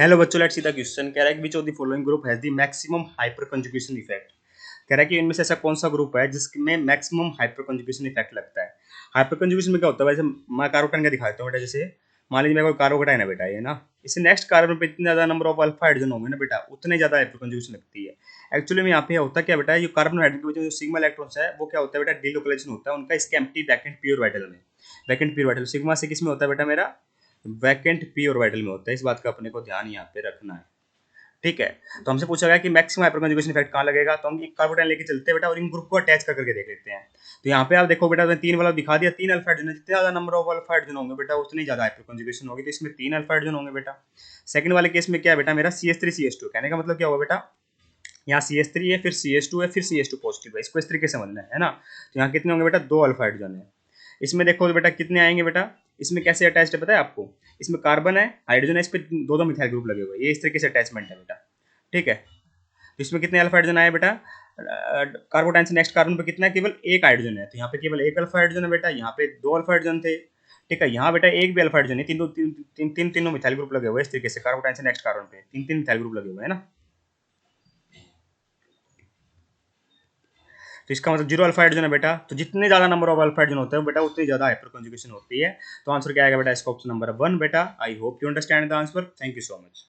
Hello बच्चों, let's see the question. कह रहा है कि which of the following group has the maximum hyper conjugation effect. कह रहा है कि इनमें से ऐसा कौन सा ग्रुप है जिसमें मैक्सिमम हाइपर कंजुगेशन इफेक्ट लगता है। हाइपर कंजुगेशन में क्या होता है, वैसे मैं कार्बोटाइन का दिखाता हूँ बेटा। जैसे मान लीजिए मेरे को कार्बोटाइन है बेटा, ये ना, इससे नेक्स्ट कार्बन पे इतने ज्यादा नंबर ऑफ अल्फा हाइड्रोजन होंगे ना बेटा, उतने ज्यादा हाइपर कंजुगेशन लगती है। एक्चुअली में यहाँ पे होता क्या बेटा, ये कार्बन हाइड्रोजन के वजह जो सिग्मा इलेक्ट्रॉन्स है वो क्या होता है बेटा, डीलोकलाइजेशन होता है उनका इसके एम्प्टी वैकेंट पी ऑर्बिटल में। वैकेंट पी ऑर्बिटल सिग्मा से किस में होता है बेटा, मेरा वैकेंट पी ऑर्बिटल में होता है। इस बात का अपने को ध्यान यहाँ पे रखना है, ठीक है। तो हमसे पूछा गया कि मैक्सिमम हाइपर कंजुगेशन इफेक्ट कहाँ लगेगा, तो हम एक कार्बोटाइन लेके चलते हैं बेटा और इन ग्रुप को अटैच करके देख लेते हैं। तो यहाँ पे आप देखो बेटा, तीन वाला दिखा दिया, तीन अल्फा हाइड्रोजन, जितने ज्यादा नंबर ऑफ अल्फा हाइड्रोजन होंगे बेटा उतनी ज्यादा हाइपर कंजुगेशन होगी, तो इसमें तीन अल्फा हाइड्रोजन होंगे बेटा। सेकंड वाले केस में क्या है बेटा, मेरा CH3CH2, कहने का मतलब क्या होगा बेटा, यहाँ CH3 है, फिर CH2 है, फिर CH2 पॉजिटिव है, इसको इस तरीके से समझना है ना। तो यहाँ कितने होंगे बेटा, दो अल्फा हाइड्रोजन है। इसमें देखो तो बेटा कितने आएंगे बेटा, इसमें कैसे अटैच्ड है पता है आपको, इसमें कार्बन है, हाइड्रोजन है, इस पे दो दो मिथाइल ग्रुप लगे हुए हैं, ये इस तरीके से अटैचमेंट है बेटा, ठीक है। तो इसमें कितने अल्फा हाइड्रोजन आए बेटा, कार्बोटाइन से नेक्स्ट कार्बन पे कितना है, केवल एक हाइड्रोजन है, तो यहाँ पे केवल एक अल्फा हाइड्रोजन है बेटा, यहाँ पे दो अल्फा हाइड्रोजन थे, ठीक है। यहाँ बेटा एक भी अल्फा हाइड्रोजन है, तीनों मिथाइल ग्रुप लगे हुए हैं इस तरीके से, कार्बोटाइन से नेक्स्ट कार्बन पे तीन तीन मिथाइल ग्रुप लगे हुए हैं ना। तो इसका मतलब जीरो अल्फा हाइड्रोजन है बेटा, तो जितने ज्यादा नंबर ऑफ अल्फा हाइड्रोजन होते हैं बेटा उतनी ज्यादा हाइपर कंजुगेशन होती है। तो आंसर क्या आएगा बेटा, इसका ऑप्शन नंबर 1 बेटा। I hope you understand the answer. Thank you so much.